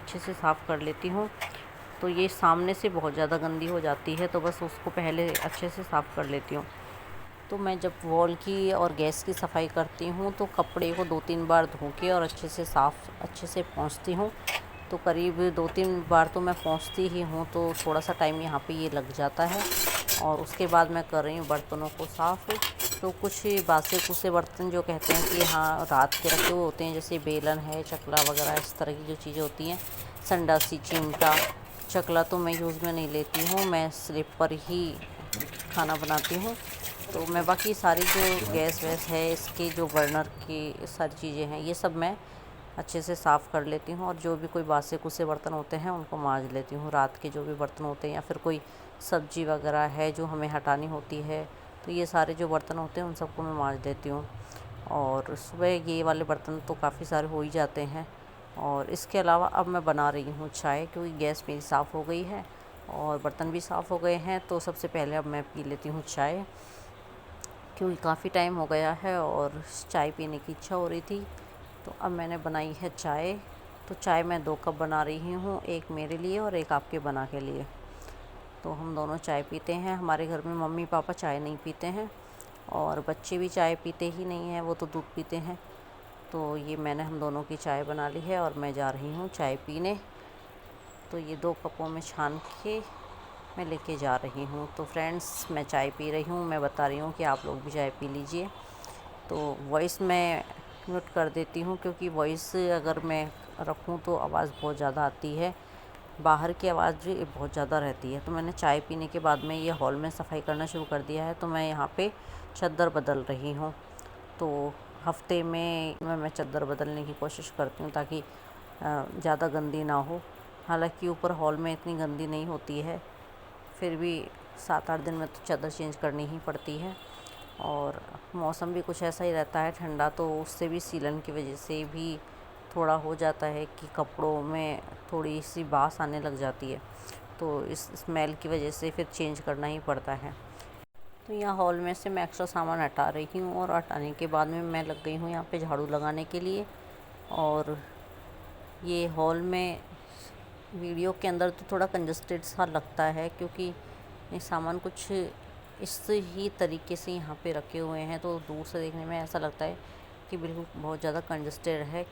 अच्छे से साफ़ कर लेती हूँ। तो ये सामने से बहुत ज़्यादा गंदी हो जाती है, तो बस उसको पहले अच्छे से साफ़ कर लेती हूँ। तो मैं जब वॉल की और गैस की सफाई करती हूँ तो कपड़े को 2-3 बार धो के और अच्छे से पोंछती हूँ। तो करीब 2-3 बार तो मैं पोंछती ही हूँ, तो थोड़ा सा टाइम यहाँ पे ये लग जाता है। और उसके बाद मैं कर रही हूँ बर्तनों को साफ़। तो कुछ बासे कुसे बर्तन जो कहते हैं कि हाँ रात के रखे हुए होते हैं, जैसे बेलन है, चकला वगैरह, इस तरह की जो चीज़ें होती हैं, संडासी चिमटा। चकला तो मैं यूज़ में नहीं लेती हूँ, मैं स्लिप पर ही खाना बनाती हूँ। तो मैं बाकी सारी जो गैस वैस है, इसके जो बर्नर की सारी चीज़ें हैं, ये सब मैं अच्छे से साफ़ कर लेती हूँ। और जो भी कोई बासे कुसे बर्तन होते हैं उनको मांज लेती हूँ। रात के जो भी बर्तन होते हैं या फिर कोई सब्ज़ी वगैरह है जो हमें हटानी होती है, तो ये सारे जो बर्तन होते हैं उन सबको मैं मांज देती हूँ। और सुबह ये वाले बर्तन तो काफ़ी सारे हो ही जाते हैं। और इसके अलावा अब मैं बना रही हूँ चाय, क्योंकि गैस मेरी साफ़ हो गई है और बर्तन भी साफ़ हो गए हैं। तो सबसे पहले अब मैं पी लेती हूँ चाय, क्योंकि काफ़ी टाइम हो गया है और चाय पीने की इच्छा हो रही थी। तो अब मैंने बनाई है चाय। तो चाय मैं 2 कप बना रही हूँ, एक मेरे लिए और एक आपके बना के लिए। तो हम दोनों चाय पीते हैं। हमारे घर में मम्मी पापा चाय नहीं पीते हैं और बच्चे भी चाय पीते ही नहीं हैं, वो तो दूध पीते हैं। तो ये मैंने हम दोनों की चाय बना ली है और मैं जा रही हूँ चाय पीने। तो ये 2 कपों में छान के मैं लेके जा रही हूँ। तो फ्रेंड्स, मैं चाय पी रही हूँ, मैं बता रही हूँ कि आप लोग भी चाय पी लीजिए। तो वॉइस मैं म्यूट कर देती हूँ, क्योंकि वॉइस अगर मैं रखूँ तो आवाज़ बहुत ज़्यादा आती है, बाहर की आवाज़ भी बहुत ज़्यादा रहती है। तो मैंने चाय पीने के बाद में ये हॉल में सफाई करना शुरू कर दिया है। तो मैं यहाँ पे चद्दर बदल रही हूँ। तो हफ्ते में मैं चद्दर बदलने की कोशिश करती हूँ, ताकि ज़्यादा गंदी ना हो। हालांकि ऊपर हॉल में इतनी गंदी नहीं होती है, फिर भी 7-8 दिन में तो चादर चेंज करनी ही पड़ती है। और मौसम भी कुछ ऐसा ही रहता है ठंडा, तो उससे भी सीलन की वजह से भी थोड़ा हो जाता है कि कपड़ों में थोड़ी सी बास आने लग जाती है। तो इस स्मेल की वजह से फिर चेंज करना ही पड़ता है। तो यहाँ हॉल में से मैं एक्स्ट्रा सामान हटा रही हूँ और हटाने के बाद में मैं लग गई हूँ यहाँ पे झाड़ू लगाने के लिए। और ये हॉल में वीडियो के अंदर तो थोड़ा कंजस्टेड सा लगता है, क्योंकि ये सामान कुछ इस ही तरीके से यहाँ पे रखे हुए हैं, तो दूर से देखने में ऐसा लगता है कि बिल्कुल बहुत ज़्यादा कंजस्टेड है।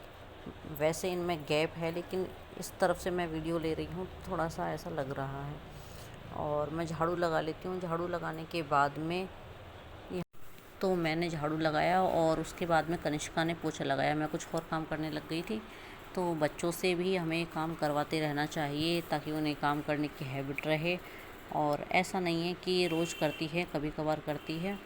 वैसे इनमें गैप है, लेकिन इस तरफ से मैं वीडियो ले रही हूँ, थोड़ा सा ऐसा लग रहा है। और मैं झाड़ू लगा लेती हूँ। झाड़ू लगाने के बाद में तो मैंने झाड़ू लगाया और उसके बाद में कनिष्का ने पोछा लगाया। मैं कुछ और काम करने लग गई थी। तो बच्चों से भी हमें काम करवाते रहना चाहिए, ताकि उन्हें काम करने की हैबिट रहे। और ऐसा नहीं है कि ये रोज़ करती है, कभी कभार करती है।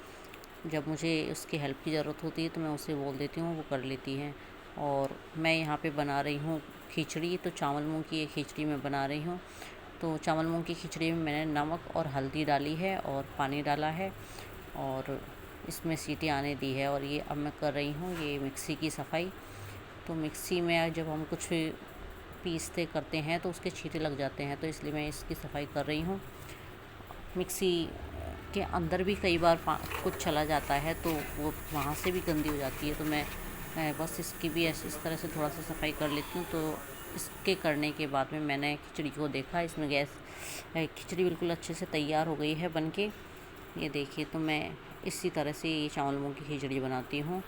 जब मुझे उसकी हेल्प की ज़रूरत होती है तो मैं उसे बोल देती हूँ, वो कर लेती हैं। और मैं यहाँ पे बना रही हूँ खिचड़ी। तो चावल मूंग की एक खिचड़ी मैं बना रही हूँ। तो चावल मूंग की खिचड़ी में मैंने नमक और हल्दी डाली है और पानी डाला है और इसमें सीटी आने दी है। और ये अब मैं कर रही हूँ ये मिक्सी की सफाई। तो मिक्सी में जब हम कुछ पीसते करते हैं तो उसके छींटे लग जाते हैं, तो इसलिए मैं इसकी सफाई कर रही हूँ। मिक्सी के अंदर भी कई बार कुछ चला जाता है, तो वो वहाँ से भी गंदी हो जाती है। तो मैं बस इसकी भी इस तरह से थोड़ा सा सफाई कर लेती हूँ। तो इसके करने के बाद में मैंने खिचड़ी को देखा, इसमें खिचड़ी बिल्कुल अच्छे से तैयार हो गई है बनके। ये देखिए, तो मैं इसी तरह से ये चावल मूंग की खिचड़ी बनाती हूँ।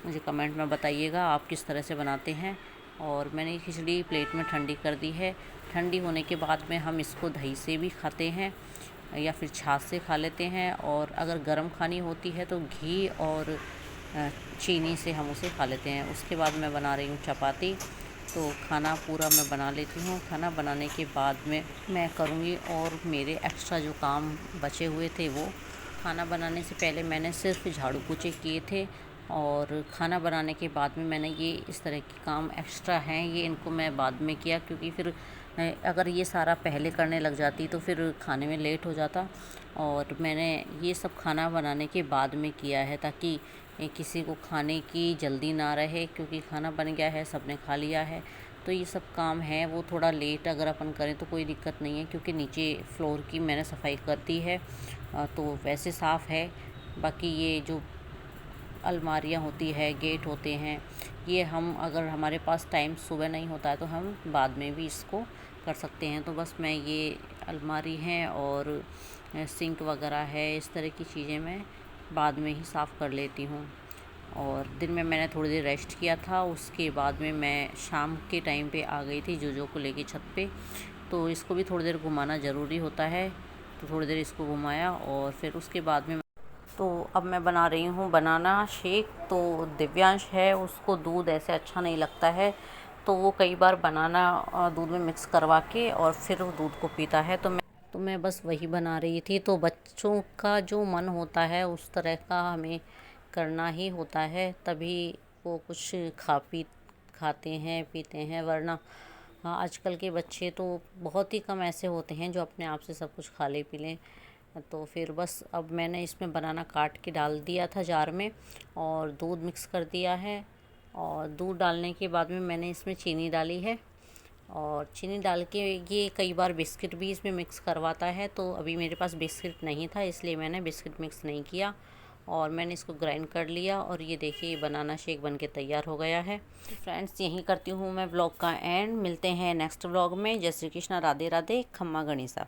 मुझे कमेंट में बताइएगा आप किस तरह से बनाते हैं। और मैंने ये खिचड़ी प्लेट में ठंडी कर दी है। ठंडी होने के बाद में हम इसको दही से भी खाते हैं या फिर छाछ से खा लेते हैं। और अगर गर्म खानी होती है तो घी और चीनी से हम उसे खा लेते हैं। उसके बाद मैं बना रही हूँ चपाती। तो खाना पूरा मैं बना लेती हूँ। खाना बनाने के बाद में मैं करूँगी और मेरे एक्स्ट्रा जो काम बचे हुए थे, वो खाना बनाने से पहले मैंने सिर्फ झाड़ू पोछे किए थे। और खाना बनाने के बाद में मैंने ये इस तरह के काम एक्स्ट्रा हैं, ये इनको मैं बाद में किया, क्योंकि फिर अगर ये सारा पहले करने लग जाती तो फिर खाने में लेट हो जाता। और मैंने ये सब खाना बनाने के बाद में किया है, ताकि किसी को खाने की जल्दी ना रहे, क्योंकि खाना बन गया है, सबने खा लिया है। तो ये सब काम है वो थोड़ा लेट अगर अपन करें तो कोई दिक्कत नहीं है, क्योंकि नीचे फ्लोर की मैंने सफाई कर दी है। तो वैसे साफ़ है। बाकी ये जो अलमारियाँ होती है, गेट होते हैं, ये हम अगर हमारे पास टाइम सुबह नहीं होता है तो हम बाद में भी इसको कर सकते हैं। तो बस मैं ये अलमारी है और सिंक वगैरह है, इस तरह की चीज़ें मैं बाद में ही साफ़ कर लेती हूँ। और दिन में मैंने थोड़ी देर रेस्ट किया था, उसके बाद में मैं शाम के टाइम पे आ गई थी जोजो को लेके छत पे। तो इसको भी थोड़ी देर घुमाना ज़रूरी होता है, तो थोड़ी देर इसको घुमाया और फिर उसके बाद में तो अब मैं बना रही हूँ बनाना शेक। तो दिव्यांश है, उसको दूध ऐसे अच्छा नहीं लगता है, तो वो कई बार बनाना दूध में मिक्स करवा के और फिर वो दूध को पीता है। तो मैं बस वही बना रही थी। तो बच्चों का जो मन होता है उस तरह का हमें करना ही होता है, तभी वो कुछ खाते हैं पीते हैं। वरना हाँ, आजकल के बच्चे तो बहुत ही कम ऐसे होते हैं जो अपने आप से सब कुछ खा ले पी लें। तो फिर बस अब मैंने इसमें बनाना काट के डाल दिया था जार में और दूध मिक्स कर दिया है। और दूध डालने के बाद में मैंने इसमें चीनी डाली है और चीनी डाल के ये कई बार बिस्किट भी इसमें मिक्स करवाता है। तो अभी मेरे पास बिस्किट नहीं था, इसलिए मैंने बिस्किट मिक्स नहीं किया और मैंने इसको ग्राइंड कर लिया। और ये देखिए बनाना शेक बनके तैयार हो गया है। फ्रेंड्स, यहीं करती हूँ मैं व्लॉग का एंड। मिलते हैं नेक्स्ट व्लॉग में। जय श्री कृष्णा, राधे राधे, खम्मा गणिसा।